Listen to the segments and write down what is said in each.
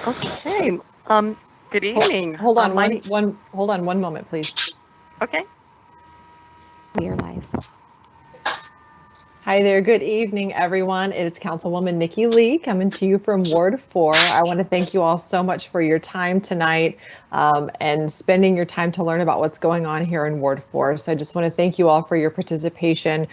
Okay. Um, Good Hold, evening. hold on My name. hold on one moment, please. Okay. We are live. Hi there. Good evening, everyone. It is Councilwoman Nikki Lee coming to you from Ward 4. I want to thank you all so much for your time tonight and spending your time to learn about what's going on here in Ward 4. So I just want to thank you all for your participation.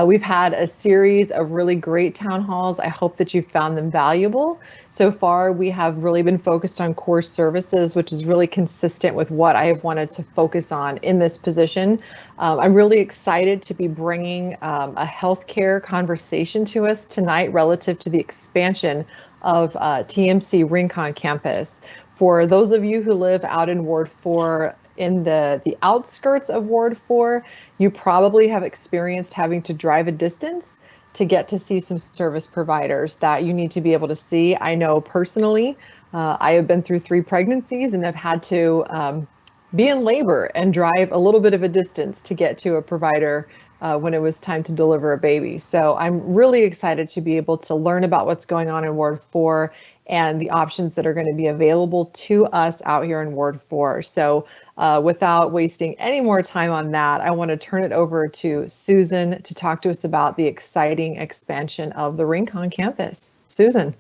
We've had a series of really great town halls. I hope that you found them valuable. So far, we have really been focused on core services, which is really consistent with what I have wanted to focus on in this position. I'm really excited to be bringing a healthcare conversation to us tonight relative to the expansion of TMC Rincon campus. For those of you who live out in Ward 4, in the outskirts of Ward 4, you probably have experienced having to drive a distance to get to see some service providers that you need to be able to see. I know personally, I have been through 3 pregnancies and have had to be in labor and drive a little bit of a distance to get to a provider when it was time to deliver a baby. So I'm really excited to be able to learn about what's going on in Ward 4 and the options that are going to be available to us out here in Ward 4. So without wasting any more time on that, I want to turn it over to Susan to talk to us about the exciting expansion of the Rincon campus. Susan.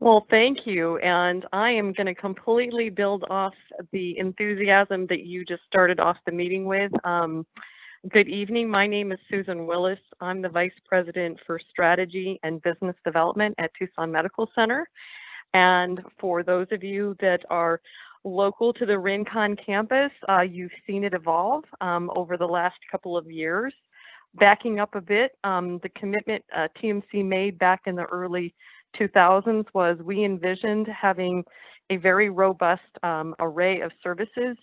Well, thank you. And I am going to completely build off the enthusiasm that you just started off the meeting with. Good evening. My name is Susan Willis. I'm the Vice President for Strategy and Business Development at Tucson Medical Center. And for those of you that are local to the Rincon campus, you've seen it evolve over the last couple of years. Backing up a bit, the commitment TMC made back in the early 2000s was we envisioned having a very robust array of services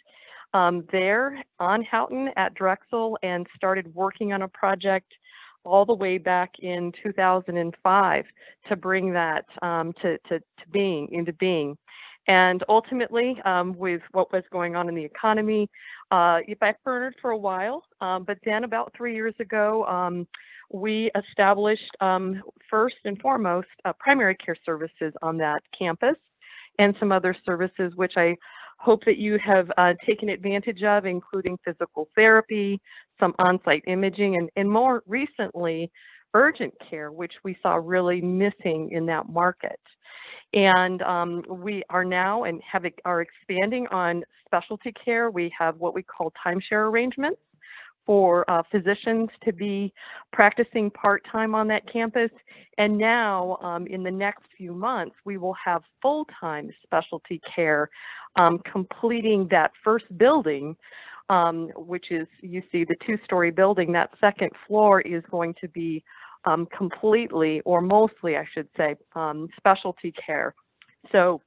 there on Houghton at Drexel, and started working on a project all the way back in 2005 to bring that to being. And ultimately, with what was going on in the economy, it backburnered for a while. But then about 3 years ago, we established, first and foremost, primary care services on that campus and some other services, which I hope that you have taken advantage of, including physical therapy, some on-site imaging, and more recently, urgent care, which we saw really missing in that market. And we are now and are expanding on specialty care. We have what we call timeshare arrangements for physicians to be practicing part-time on that campus. And now, in the next few months, we will have full-time specialty care completing that first building, which is, you see the 2-story building. That second floor is going to be completely, or mostly, I should say, specialty care. So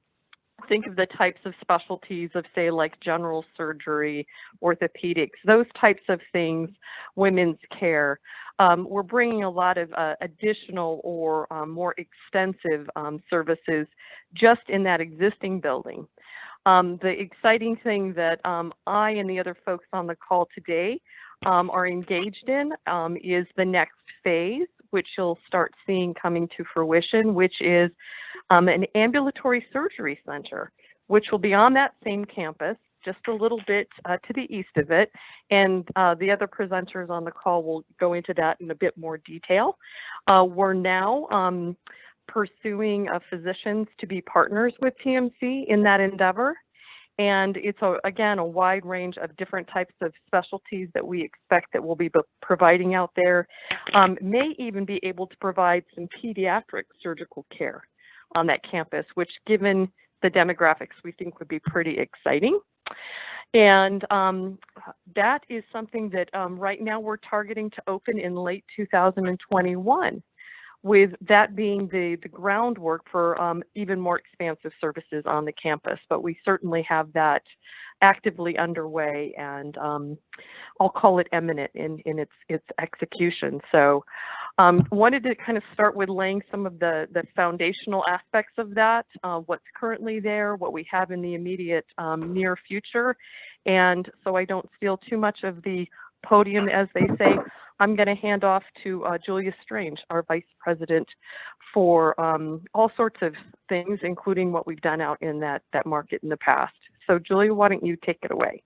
think of the types of specialties of, say, like general surgery, orthopedics, those types of things, women's care. We're bringing a lot of additional or more extensive services just in that existing building. The exciting thing that I and the other folks on the call today are engaged in is the next phase, which you'll start seeing coming to fruition, which is an ambulatory surgery center, which will be on that same campus, just a little bit to the east of it. And the other presenters on the call will go into that in a bit more detail. We're now pursuing physicians to be partners with TMC in that endeavor. And it's, again, a wide range of different types of specialties that we expect that we'll be providing out there. May even be able to provide some pediatric surgical care on that campus, which, given the demographics, we think would be pretty exciting. And that is something that right now we're targeting to open in late 2021. With that being the groundwork for even more expansive services on the campus. But we certainly have that actively underway, and I'll call it imminent in its execution. So wanted to kind of start with laying some of the foundational aspects of that, what's currently there, what we have in the immediate near future. And so I don't steal too much of the podium, as they say, I'm going to hand off to Julia Strange, our Vice President, for all sorts of things, including what we've done out in that market in the past. So Julia, why don't you take it away?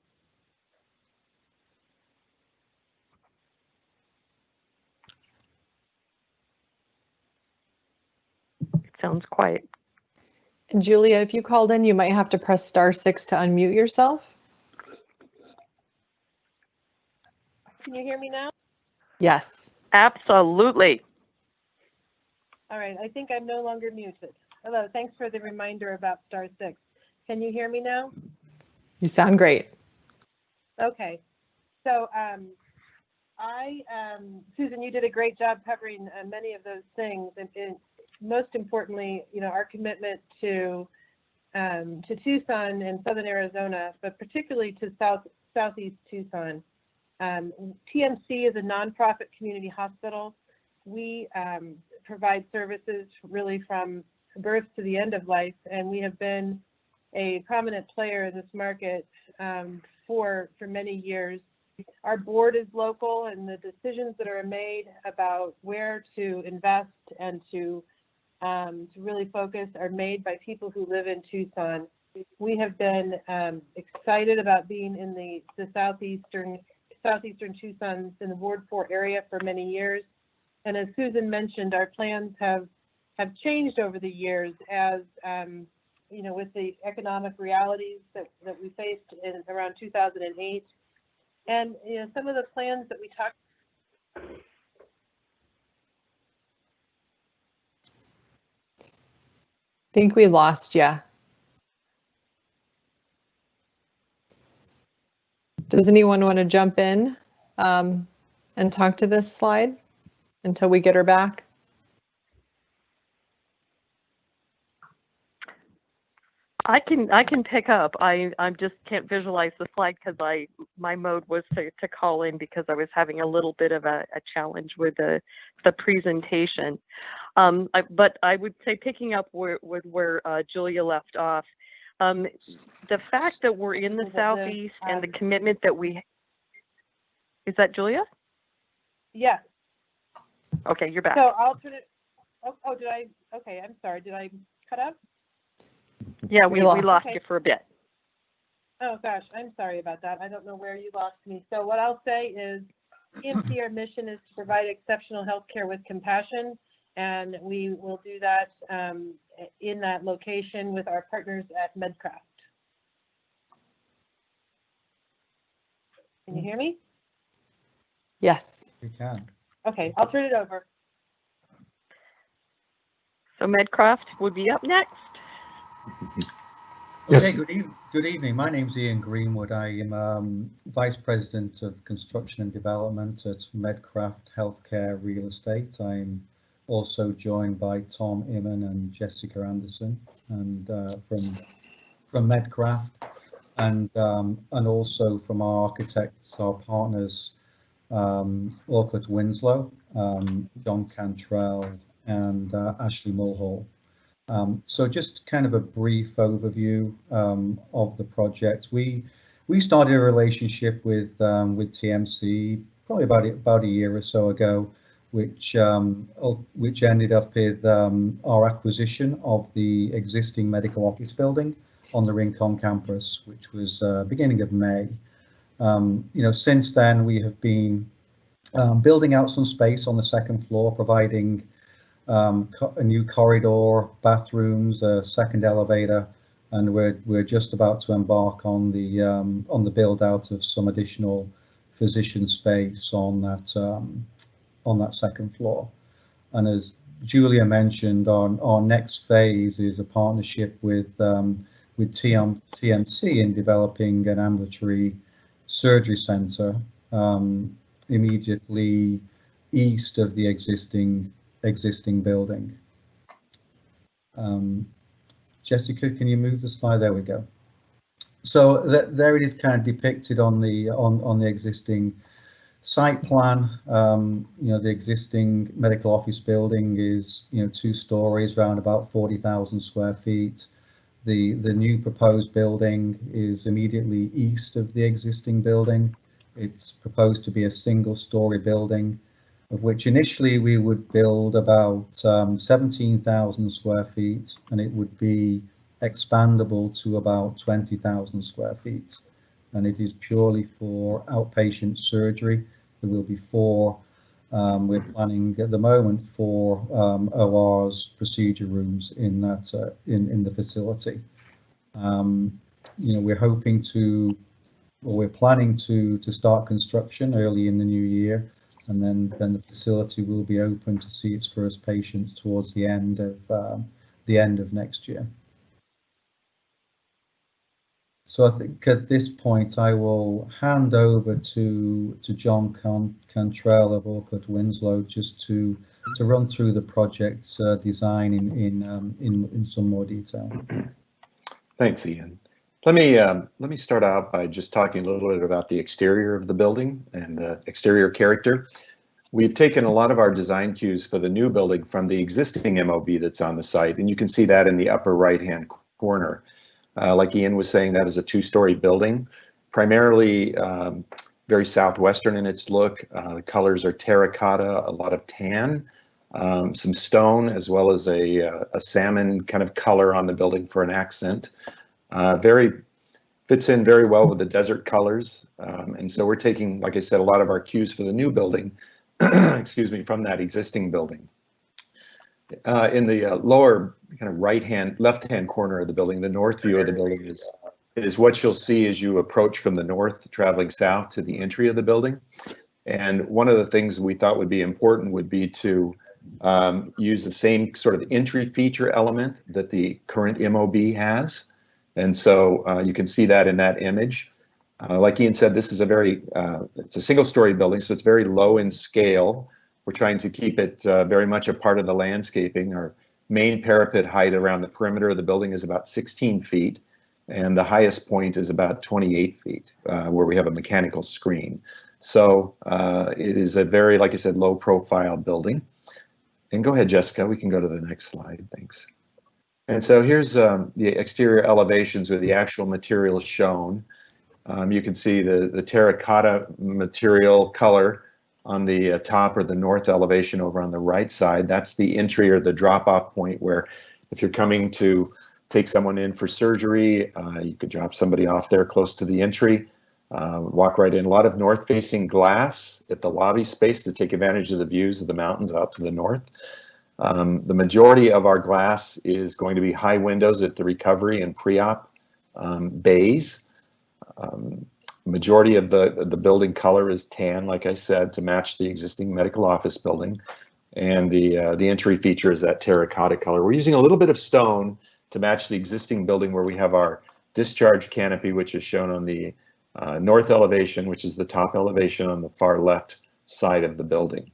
It sounds quiet. And Julia, if you called in, you might have to press *6 to unmute yourself. Can you hear me now? Yes. Absolutely. All right, I think I'm no longer muted. Hello, thanks for the reminder about *6. Can you hear me now? You sound great. Okay, so Susan, you did a great job covering many of those things, and most importantly, you know, our commitment to Tucson and Southern Arizona, but particularly to Southeast Tucson. TMC is a nonprofit community hospital. We provide services really from birth to the end of life, and we have been a prominent player in this market for many years. Our board is local, and the decisions that are made about where to invest and to really focus are made by people who live in Tucson. We have been excited about being in the southeastern Tucson in the Ward 4 area for many years. And as Susan mentioned, our plans have changed over the years as, you know, with the economic realities that we faced in around 2008. And, you know, some of the plans that we talked. I think we lost you. Does anyone want to jump in and talk to this slide until we get her back? I can pick up. I just can't visualize the slide because my mode was to call in because I was having a little bit of a challenge with the presentation. But I would say, picking up where Julia left off, the fact that we're in the Southeast and the commitment that is that Julia? Yes. Okay, you're back. So I'll turn it. Oh, did I? Okay, I'm sorry. Did I cut out? Yeah, we lost you for a bit. Oh gosh, I'm sorry about that. I don't know where you lost me. So what I'll say is, TMC, our mission is to provide exceptional healthcare with compassion, and we will do that in that location with our partners at Medcraft. Can you hear me? Yes. We can. Okay, I'll turn it over. So Medcraft would be up next. Okay, good evening. My name's Ian Greenwood. I am Vice President of Construction and Development at Medcraft Healthcare Real Estate. I'm also joined by Tom Iman and Jessica Anderson, and from Medcraft, and also from our architects, our partners, Orkut Winslow, John Cantrell, and Ashley Mulhall. So just kind of a brief overview of the project. We started a relationship with TMC probably about a year or so ago, which ended up with our acquisition of the existing medical office building on the Rincon campus, which was beginning of May. You know, since then we have been building out some space on the second floor, providing a new corridor, bathrooms, a second elevator, and we're just about to embark on the build out of some additional physician space on that second floor. And as Julia mentioned, our next phase is a partnership with TMC in developing an ambulatory surgery center immediately east of the existing building. Jessica, can you move the slide? There we go. So there it is, kind of depicted on the existing site plan. You know, the existing medical office building is, you know, 2 stories, around about 40,000 square feet. The new proposed building is immediately east of the existing building, It's proposed to be a single-story building, of which initially we would build about 17,000 square feet, and it would be expandable to about 20,000 square feet. And it is purely for outpatient surgery. There will be four. We're planning at the moment for ORs, procedure rooms in that in the facility. We're hoping to, or we're planning to start construction early in the new year, and then the facility will be open to see its first patients towards the end of next year. So I think at this point I will hand over to John Cantrell of Orcutt Winslow just to run through the project's design in some more detail. Thanks, Ian. Let me start out by just talking a little bit about the exterior of the building and the exterior character. We've taken a lot of our design cues for the new building from the existing MOB that's on the site, and you can see that in the upper right-hand corner. Like Ian was saying, that is a two-story building, primarily very southwestern in its look. The colors are terracotta, a lot of tan, some stone, as well as a salmon kind of color on the building for an accent. Fits in very well with the desert colors. And so we're taking, like I said, a lot of our cues for the new building, excuse me, from that existing building. In the lower kind of left-hand corner of the building, the north view of the building is what you'll see as you approach from the north, traveling south to the entry of the building. And one of the things we thought would be important would be to use the same sort of entry feature element that the current MOB has. And so you can see that in that image. Like Ian said, this is it's a single-story building, so it's very low in scale. We're trying to keep it very much a part of the landscaping. Our main parapet height around the perimeter of the building is about 16 feet, and the highest point is about 28 feet, where we have a mechanical screen. So it is a very, like I said, low-profile building. And go ahead, Jessica, we can go to the next slide, thanks. And so here's the exterior elevations with the actual materials shown. You can see the terracotta material color on the top or the north elevation over on the right side. That's the entry or the drop-off point where if you're coming to take someone in for surgery, you could drop somebody off there close to the entry, walk right in. A lot of north-facing glass at the lobby space to take advantage of the views of the mountains out to the north. The majority of our glass is going to be high windows at the recovery and pre-op bays. Majority of the building color is tan, like I said, to match the existing medical office building. And the entry feature is that terracotta color. We're using a little bit of stone to match the existing building where we have our discharge canopy, which is shown on the north elevation, which is the top elevation on the far left side of the building.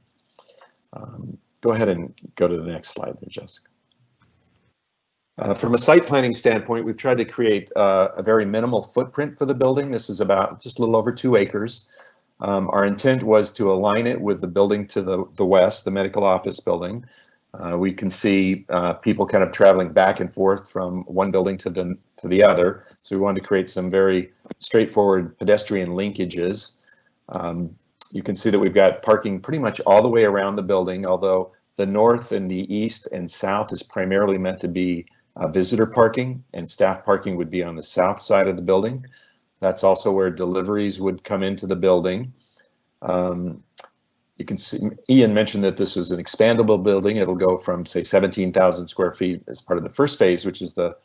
Go ahead and go to the next slide there, Jessica. From a site planning standpoint, we've tried to create a very minimal footprint for the building. This is about just a little over 2 acres. Our intent was to align it with the building to the west, the medical office building. We can see people kind of traveling back and forth from one building to the other. So we wanted to create some very straightforward pedestrian linkages. You can see that we've got parking pretty much all the way around the building, although the north and the east and south is primarily meant to be visitor parking, and staff parking would be on the south side of the building. That's also where deliveries would come into the building. You can see, Ian mentioned that this was an expandable building. It'll go from, say, 17,000 square feet as part of the first phase, which is the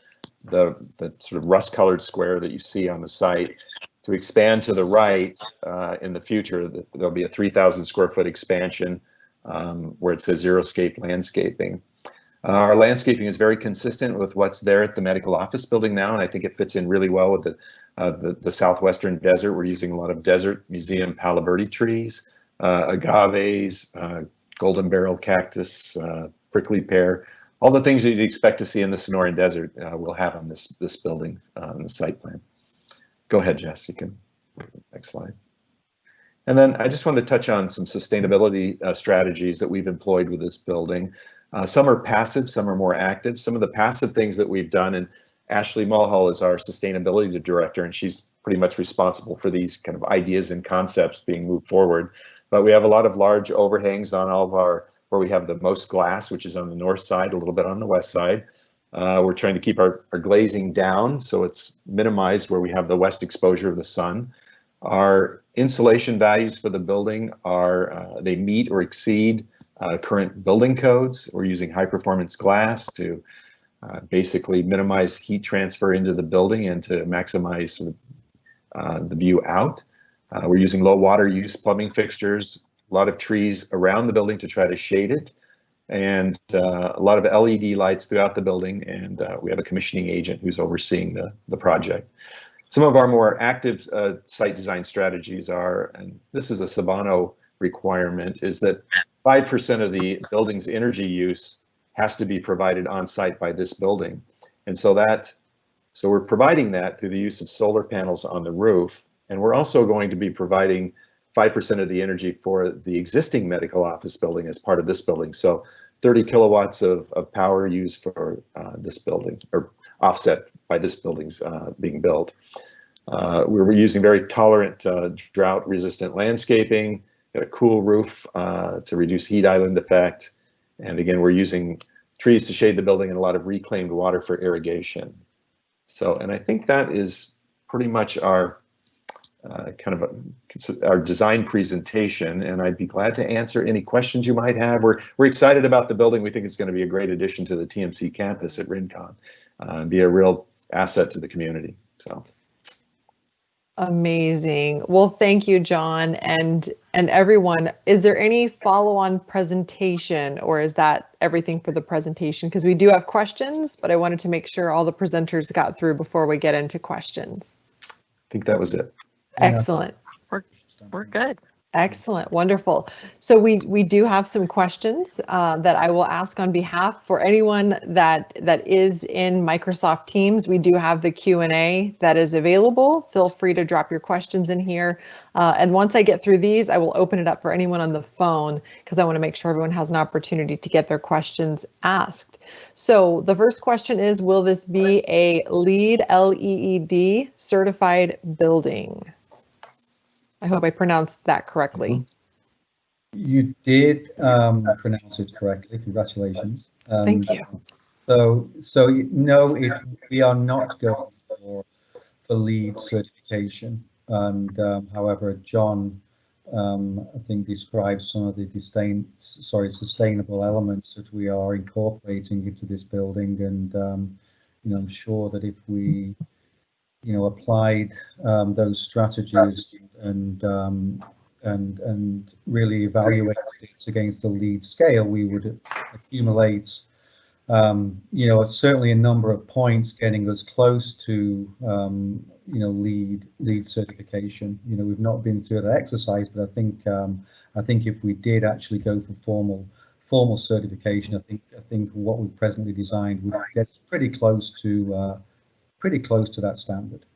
sort of rust-colored square that you see on the site. To expand to the right in the future, there'll be a 3,000 square foot expansion where it says Xeriscape Landscaping. Our landscaping is very consistent with what's there at the medical office building now, and I think it fits in really well with the southwestern desert. We're using a lot of desert museum palo verde trees, agaves, golden barrel cactus, prickly pear, all the things that you'd expect to see in the Sonoran Desert we'll have on this building on the site plan. Go ahead, Jess, you can, next slide. And then I just wanted to touch on some sustainability strategies that we've employed with this building. Some are passive, some are more active. Some of the passive things that we've done, and Ashley Mulhall is our sustainability director, and she's pretty much responsible for these kind of ideas and concepts being moved forward. But we have a lot of large overhangs on all of our, where we have the most glass, which is on the north side, a little bit on the west side. We're trying to keep our glazing down so it's minimized where we have the west exposure of the sun. Our insulation values for the building are, they meet or exceed current building codes. We're using high performance glass to basically minimize heat transfer into the building and to maximize the view out. We're using low water use plumbing fixtures, a lot of trees around the building to try to shade it, and a lot of LED lights throughout the building, and we have a commissioning agent who's overseeing the project. Some of our more active site design strategies are, and this is a Sabano requirement, is that 5% of the building's energy use has to be provided on site by this building. And so we're providing that through the use of solar panels on the roof. And we're also going to be providing 5% of the energy for the existing medical office building as part of this building. So 30 kilowatts of power used for this building, or offset by this building's being built. We're using very tolerant drought resistant landscaping, got a cool roof to reduce heat island effect. And again, we're using trees to shade the building and a lot of reclaimed water for irrigation. So, and I think that is pretty much our our design presentation, and I'd be glad to answer any questions you might have. We're excited about the building. We think it's going to be a great addition to the TMC campus at Rincon, be a real asset to the community. So. Amazing. Well, thank you, John, and everyone. Is there any follow-on presentation, or is that everything for the presentation? Because we do have questions, but I wanted to make sure all the presenters got through before we get into questions. I think that was it. Excellent. We're good. Excellent. Wonderful. So we do have some questions that I will ask on behalf for anyone that is in Microsoft Teams. We do have the Q&A that is available. Feel free to drop your questions in here. And once I get through these, I will open it up for anyone on the phone because I want to make sure everyone has an opportunity to get their questions asked. So the first question is, will this be a LEED certified building? I hope I pronounced that correctly. You did pronounce it correctly. Congratulations. Thank you. So no, we are not going for LEED certification. And however, John, I think describes some of the sustainable elements that we are incorporating into this building. And I'm sure that if we applied those strategies and really evaluated it against the LEED scale, we would accumulate, certainly a number of points getting us close to, LEED certification. We've not been through that exercise, but I think if we did actually go for formal certification, I think what we've presently designed would get us pretty close to that standard.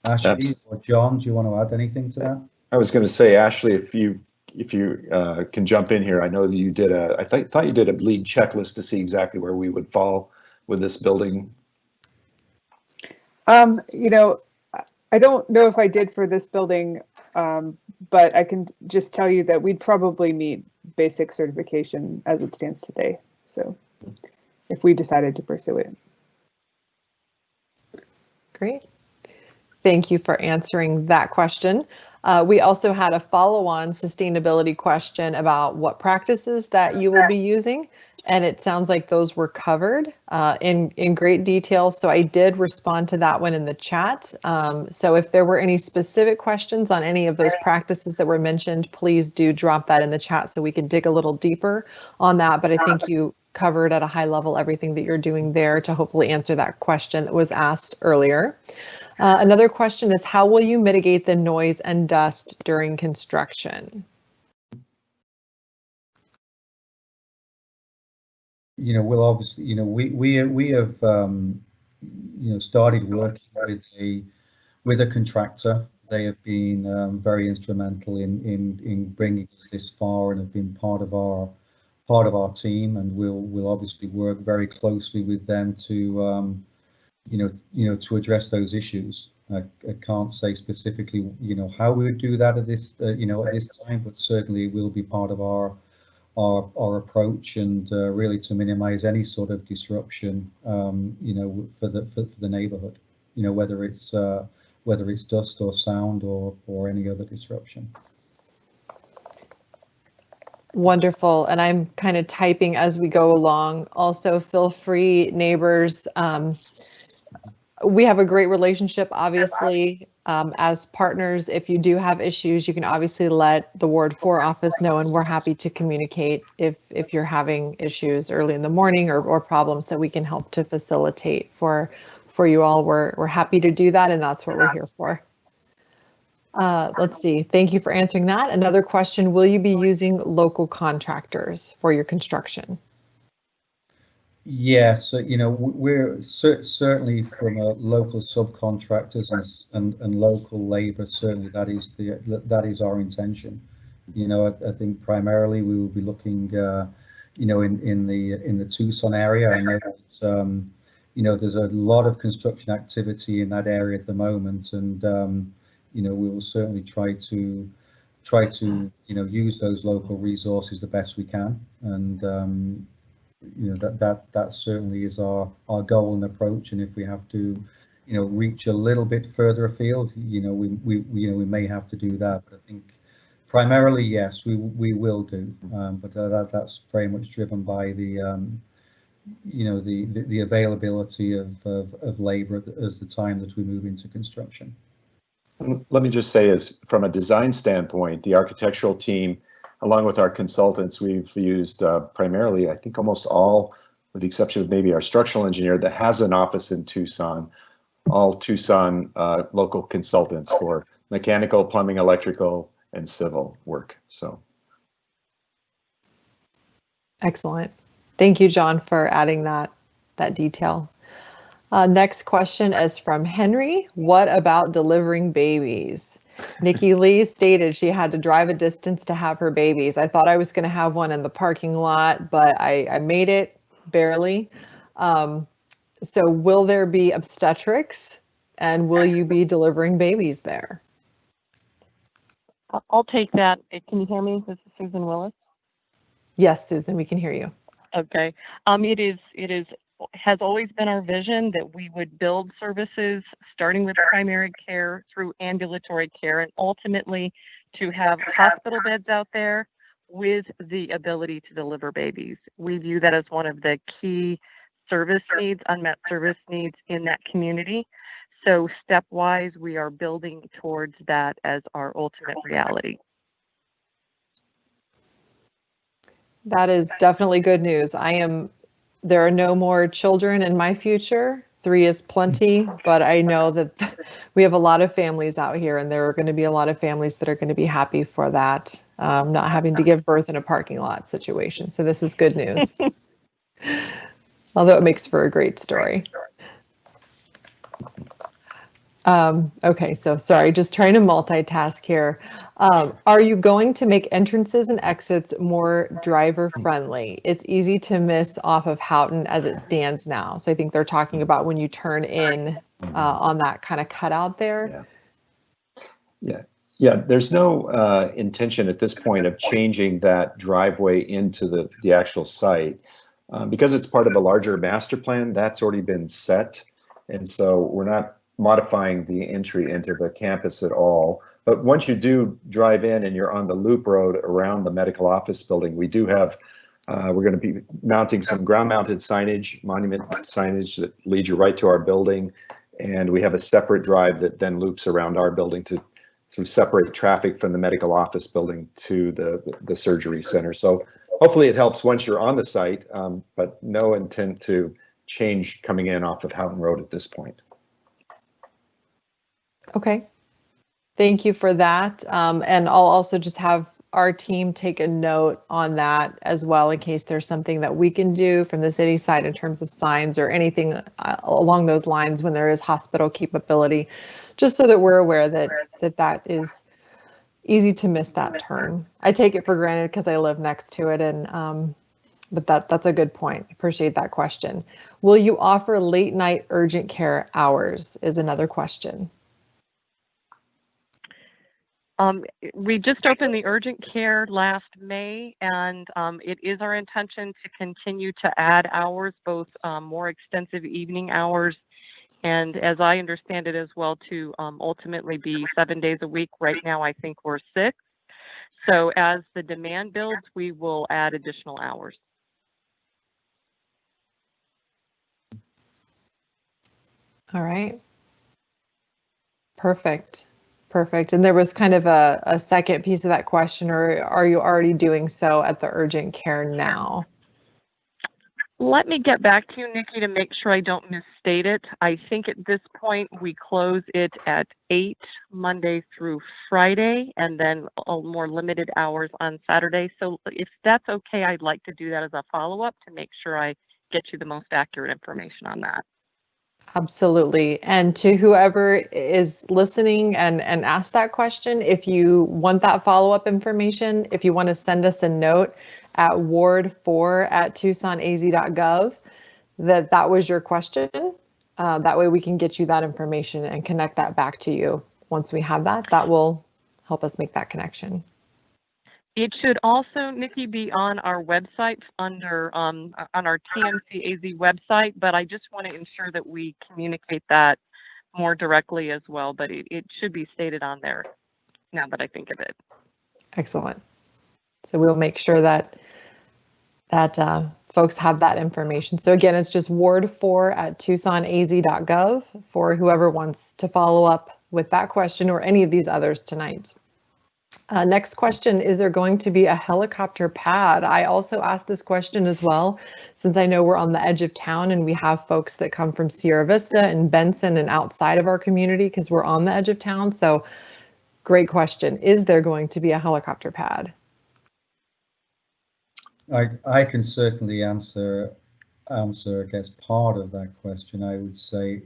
Ashley or John, do you want to add anything to that? I was going to say, Ashley, if you can jump in here. I know that you did I thought you did a LEED checklist to see exactly where we would fall with this building. I don't know if I did for this building, but I can just tell you that we'd probably meet basic certification as it stands today. So if we decided to pursue it. Great. Thank you for answering that question. We also had a follow-on sustainability question about what practices that you will be using, and it sounds like those were covered in great detail. So I did respond to that one in the chat. So if there were any specific questions on any of those practices that were mentioned, please do drop that in the chat so we can dig a little deeper on that. But I think you covered at a high level everything that you're doing there to hopefully answer that question that was asked earlier. Another question is, how will you mitigate the noise and dust during construction? We'll obviously, we have, started working with a contractor. They have been very instrumental in bringing us this far and have been part of our team, and we'll obviously work very closely with them to to address those issues. I can't say specifically, how we would do that at this, at this time, but certainly it will be part of our approach, and really to minimize any sort of disruption, for the neighborhood, whether it's dust or sound or any other disruption. Wonderful. And I'm kind of typing as we go along. Also, feel free, neighbors. We have a great relationship, obviously, as partners. If you do have issues, you can obviously let the Ward 4 office know, and we're happy to communicate if you're having issues early in the morning or problems that we can help to facilitate for you all. We're happy to do that, and that's what we're here for. Let's see. Thank you for answering that. Another question, will you be using local contractors for your construction? Yeah, so we're certainly from a local subcontractors and local labor. Certainly, that is our intention. I think primarily we will be looking, in the Tucson area. I know that, there's a lot of construction activity in that area at the moment, and we will certainly try to use those local resources the best we can, and that certainly is our goal and approach. And if we have to reach a little bit further afield, we may have to do that, but I think primarily yes, we will do, but that's very much driven by the the availability of labor as the time that we move into construction. Let me just say, as from a design standpoint, the architectural team, along with our consultants, we've used primarily, I think almost all, with the exception of maybe our structural engineer that has an office in Tucson, all Tucson local consultants for mechanical, plumbing, electrical, and civil work. So. Excellent. Thank you, John, for adding that detail. Next question is from Henry. What about delivering babies? Nikki Lee stated she had to drive a distance to have her babies. I thought I was going to have one in the parking lot, but I made it barely. So will there be obstetrics, and will you be delivering babies there? I'll take that. Can you hear me? This is Susan Willis. Yes, Susan, we can hear you. Okay. It has always been our vision that we would build services starting with primary care through ambulatory care, and ultimately to have hospital beds out there with the ability to deliver babies. We view that as one of the key service needs, unmet service needs in that community. So stepwise, we are building towards that as our ultimate reality. That is definitely good news. There are no more children in my future. 3 is plenty, but I know that we have a lot of families out here, and there are going to be a lot of families that are going to be happy for that, not having to give birth in a parking lot situation. So this is good news. Although it makes for a great story. Okay, so sorry, just trying to multitask here. Are you going to make entrances and exits more driver friendly? It's easy to miss off of Houghton as it stands now. So I think they're talking about when you turn in on that kind of cutout there. Yeah. There's no intention at this point of changing that driveway into the actual site. Because it's part of a larger master plan, that's already been set. And so we're not modifying the entry into the campus at all. But once you do drive in and you're on the loop road around the medical office building, we do have, we're going to be mounting some ground mounted signage, monument signage that leads you right to our building. And we have a separate drive that then loops around our building to separate traffic from the medical office building to the surgery center. So hopefully it helps once you're on the site, but no intent to change coming in off of Houghton Road at this point. Okay, thank you for that. And I'll also just have our team take a note on that as well, in case there's something that we can do from the city side in terms of signs or anything along those lines when there is hospital capability, just so that we're aware that is easy to miss that turn. I take it for granted because I live next to it, and but that's a good point. Appreciate that question. Will you offer late night urgent care hours is another question. We just opened the urgent care last May, and it is our intention to continue to add hours, both more extensive evening hours, and as I understand it as well, to ultimately be 7 days a week. Right now, I think we're 6. So as the demand builds, we will add additional hours. All right. Perfect. Perfect. And there was kind of a second piece of that question, or are you already doing so at the urgent care now? Let me get back to you, Nikki, to make sure I don't misstate it. I think at this point we close it at 8 Monday through Friday, and then more limited hours on Saturday. So if that's okay, I'd like to do that as a follow-up to make sure I get you the most accurate information on that. Absolutely. And to whoever is listening and asked that question, if you want that follow-up information, if you want to send us a note at ward4@tucsonaz.gov that was your question, that way we can get you that information and connect that back to you. Once we have that, that will help us make that connection. It should also, Nikki, be on our website under on our TMC AZ website, but I just want to ensure that we communicate that more directly as well. But it should be stated on there now that I think of it. Excellent. So we'll make sure that folks have that information. So again, it's just ward4@tucsonaz.gov for whoever wants to follow up with that question or any of these others tonight. Next question, is there going to be a helicopter pad? I also asked this question as well, since I know we're on the edge of town and we have folks that come from Sierra Vista and Benson and outside of our community because we're on the edge of town. So great question. Is there going to be a helicopter pad? I can certainly answer, I guess, part of that question. I would say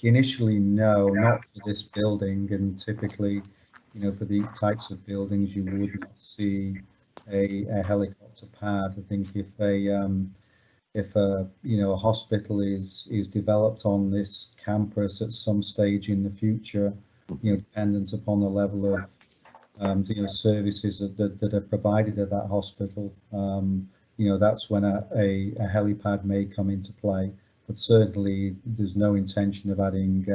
initially, no, not for this building, and typically, for these types of buildings, you would not see a helicopter pad. I think if a hospital is developed on this campus at some stage in the future, dependent upon the level of services that are provided at that hospital, that's when a helipad may come into play. But certainly, there's no intention of adding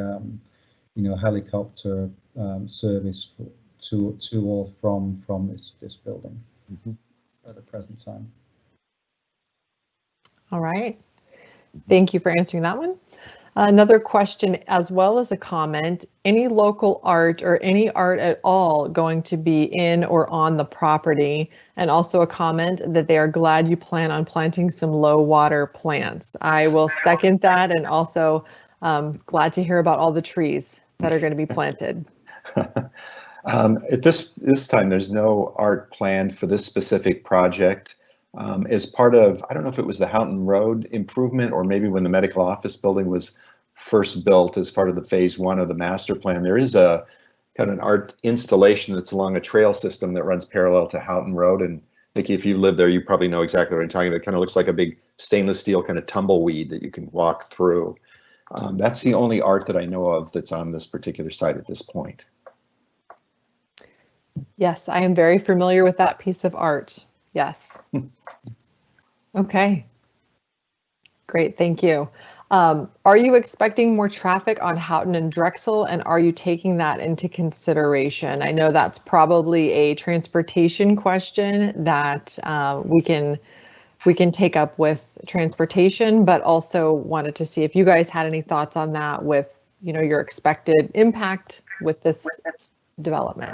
helicopter service to or from this building at the present time. All right. Thank you for answering that one. Another question, as well as a comment, any local art or any art at all going to be in or on the property? And also a comment that they are glad you plan on planting some low water plants. I will second that, and also glad to hear about all the trees that are going to be planted. At this time, there's no art planned for this specific project. As part of, I don't know if it was the Houghton Road improvement or maybe when the medical office building was first built as part of the phase 1 of the master plan, there is a kind of an art installation that's along a trail system that runs parallel to Houghton Road. And Nikki, if you live there, you probably know exactly what I'm talking about. It kind of looks like a big stainless steel kind of tumbleweed that you can walk through. That's the only art that I know of that's on this particular site at this point. Yes, I am very familiar with that piece of art. Yes. Okay. Great, thank you. Are you expecting more traffic on Houghton and Drexel, and are you taking that into consideration? I know that's probably a transportation question that we can take up with transportation, but also wanted to see if you guys had any thoughts on that with, your expected impact with this development.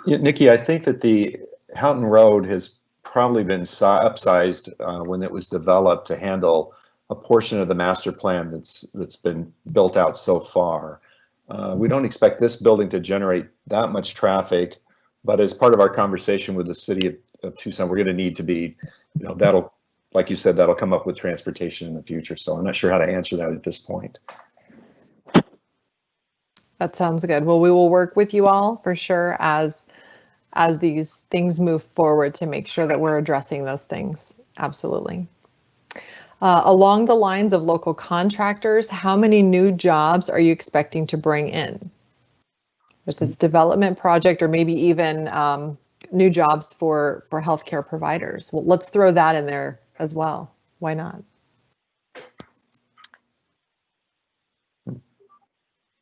Nikki, I think that the Houghton Road has probably been upsized when it was developed to handle a portion of the master plan that's been built out so far. We don't expect this building to generate that much traffic, but as part of our conversation with the city of Tucson, we're going to need to be, that'll, like you said, that'll come up with transportation in the future. So I'm not sure how to answer that at this point. That sounds good. Well, we will work with you all for sure as these things move forward to make sure that we're addressing those things. Absolutely. Along the lines of local contractors, how many new jobs are you expecting to bring in? with this development project, or maybe even new jobs for healthcare providers. Well, let's throw that in there as well. Why not?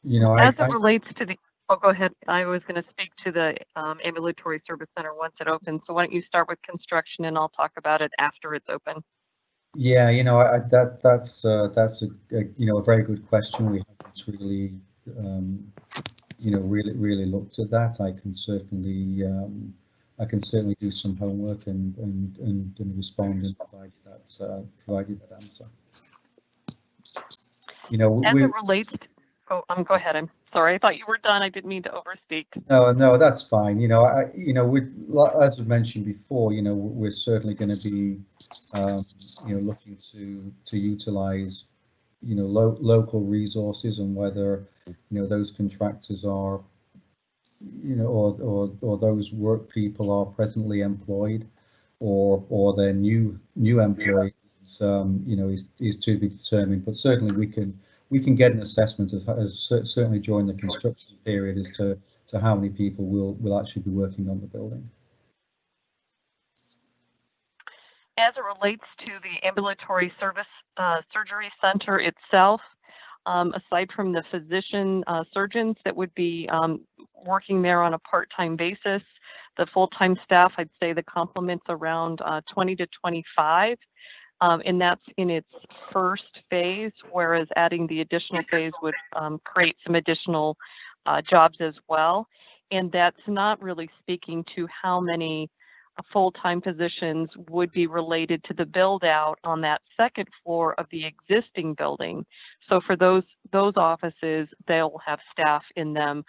You know, As it relates to the, oh, go ahead. I was going to speak to the ambulatory service center once it opens. So why don't you start with construction and I'll talk about it after it's open. Yeah, you know, that's a you know, a very good question. We haven't really you know, really looked at that. I can certainly do some homework and respond and provide you that answer. You know, as it relates to, oh, go ahead. I'm sorry. I thought you were done. I didn't mean to overspeak. No, that's fine. You know, as I mentioned before, you know, we're certainly going to be, you know, looking to utilize, you know, local resources, and whether, you know, those contractors are, you know, or those work people are presently employed, or they're new employees, you know, is to be determined. But certainly we can get an assessment of, certainly during the construction period, as to how many people will actually be working on the building. As it relates to the ambulatory service surgery center itself, aside from the physician surgeons that would be working there on a part-time basis, the full-time staff, I'd say the complement's around 20 to 25. And that's in its first phase, whereas adding the additional phase would create some additional jobs as well. And that's not really speaking to how many full-time positions would be related to the build out on that second floor of the existing building. So for those offices, they'll have staff in them.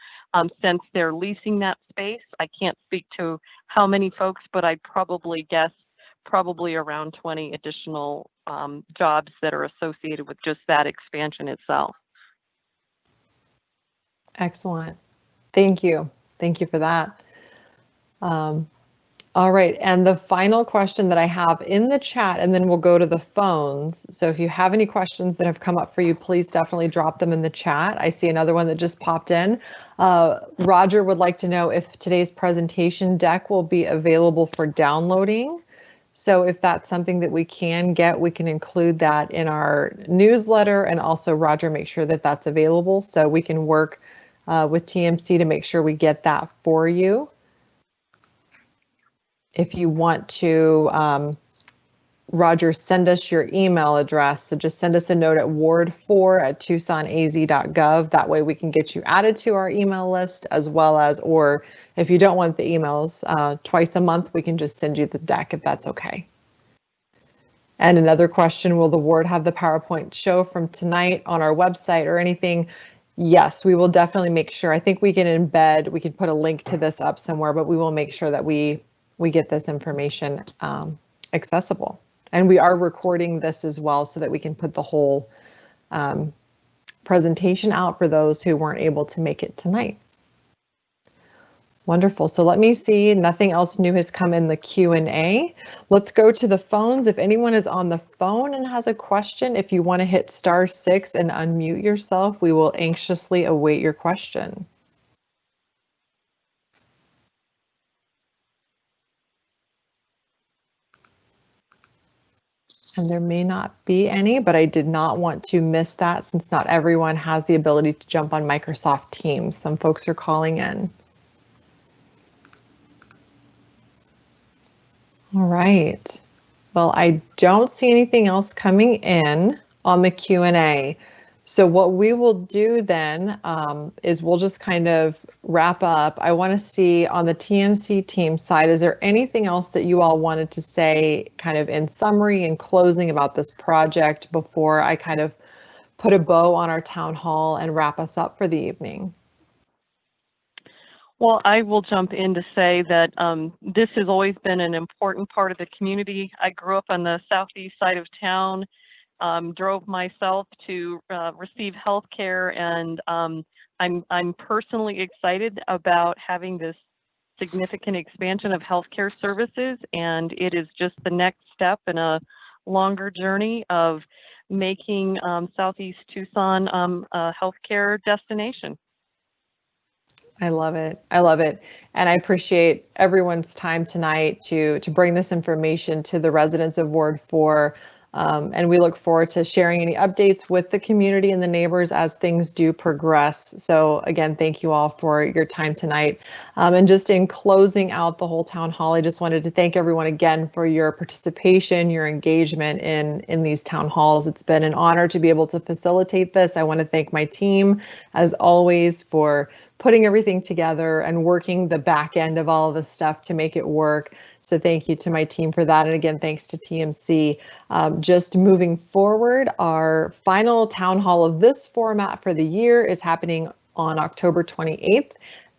Since they're leasing that space, I can't speak to how many folks, but I'd probably guess probably around 20 additional jobs that are associated with just that expansion itself. Excellent. Thank you. Thank you for that. All right, and the final question that I have in the chat, and then we'll go to the phones. So if you have any questions that have come up for you, please definitely drop them in the chat. I see another one that just popped in. Roger would like to know if today's presentation deck will be available for downloading. So if that's something that we can get, we can include that in our newsletter, and also Roger, make sure that that's available so we can work with TMC to make sure we get that for you. If you want to, Roger, send us your email address. So just send us a note at ward4@tucsonaz.gov. That way we can get you added to our email list, as well as, or if you don't want the emails, twice a month, we can just send you the deck if that's okay. And another question, will the ward have the PowerPoint show from tonight on our website or anything? Yes, we will definitely make sure. I think we can embed, we can put a link to this up somewhere, but we will make sure that we get this information accessible. And we are recording this as well so that we can put the whole presentation out for those who weren't able to make it tonight. Wonderful. So let me see, nothing else new has come in the Q&A. Let's go to the phones. If anyone is on the phone and has a question, if you want to hit *6 and unmute yourself, we will anxiously await your question. And there may not be any, but I did not want to miss that since not everyone has the ability to jump on Microsoft Teams. Some folks are calling in. All right. Well, I don't see anything else coming in on the Q&A. So what we will do then is we'll just kind of wrap up. I want to see on the TMC team side, is there anything else that you all wanted to say kind of in summary and closing about this project before I kind of put a bow on our town hall and wrap us up for the evening? Well, I will jump in to say that this has always been an important part of the community. I grew up on the southeast side of town. Drove myself to receive health care, and I'm personally excited about having this significant expansion of healthcare services, and it is just the next step in a longer journey of making Southeast Tucson a healthcare destination. I love it. I love it. And I appreciate everyone's time tonight to bring this information to the residents of Ward 4. And we look forward to sharing any updates with the community and the neighbors as things do progress. So again, thank you all for your time tonight. And just in closing out the whole town hall, I just wanted to thank everyone again for your participation, your engagement in these town halls. It's been an honor to be able to facilitate this. I want to thank my team, as always, for putting everything together and working the back end of all of this stuff to make it work. So thank you to my team for that. And again, thanks to TMC. Just moving forward, our final town hall of this format for the year is happening on October 28th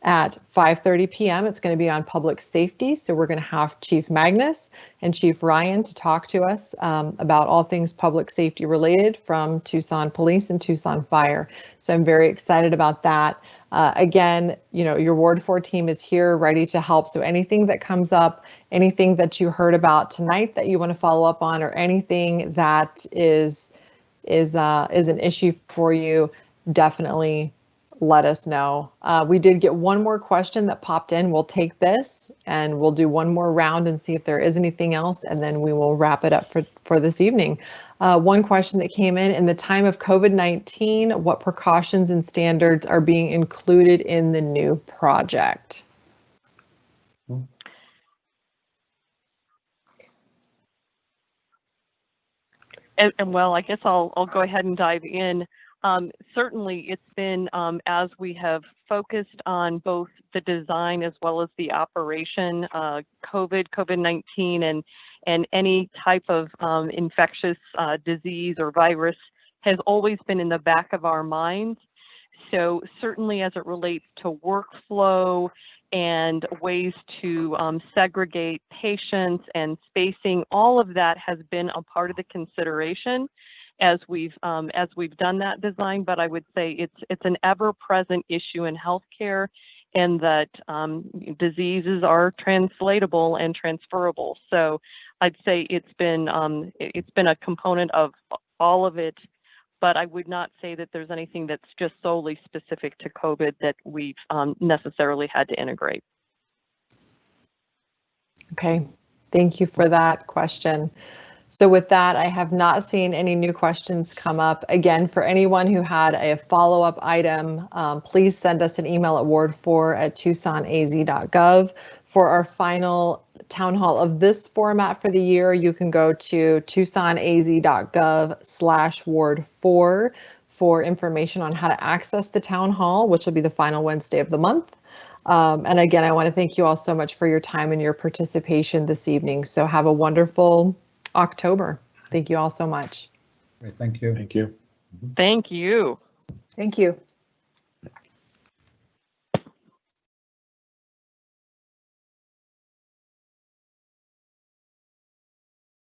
at 5:30 p.m. It's going to be on public safety. So we're going to have Chief Magnus and Chief Ryan to talk to us about all things public safety related from Tucson Police and Tucson Fire. So I'm very excited about that. Again, you know, your Ward 4 team is here ready to help. So anything that comes up, anything that you heard about tonight that you want to follow up on, or anything that is an issue for you, definitely let us know. We did get one more question that popped in. We'll take this and we'll do one more round and see if there is anything else, and then we will wrap it up for this evening. One question that came in the time of COVID-19, what precautions and standards are being included in the new project? And well, I guess I'll go ahead and dive in. Certainly, it's been as we have focused on both the design as well as the operation, COVID-19, and any type of infectious disease or virus has always been in the back of our minds. So certainly, as it relates to workflow and ways to segregate patients and spacing, all of that has been a part of the consideration as we've done that design. But I would say it's an ever-present issue in healthcare, and that diseases are translatable and transferable. So I'd say it's been a component of all of it. But I would not say that there's anything that's just solely specific to COVID that we've necessarily had to integrate. Okay, thank you for that question. So with that, I have not seen any new questions come up. Again, for anyone who had a follow-up item, please send us an email at ward4@tucsonaz.gov. For our final town hall of this format for the year, you can go to tucsonaz.gov/ward4 for information on how to access the town hall, which will be the final Wednesday of the month. And again, I want to thank you all so much for your time and your participation this evening. So have a wonderful October. Thank you all so much. Great, thank you. Thank you. Thank you. Thank you.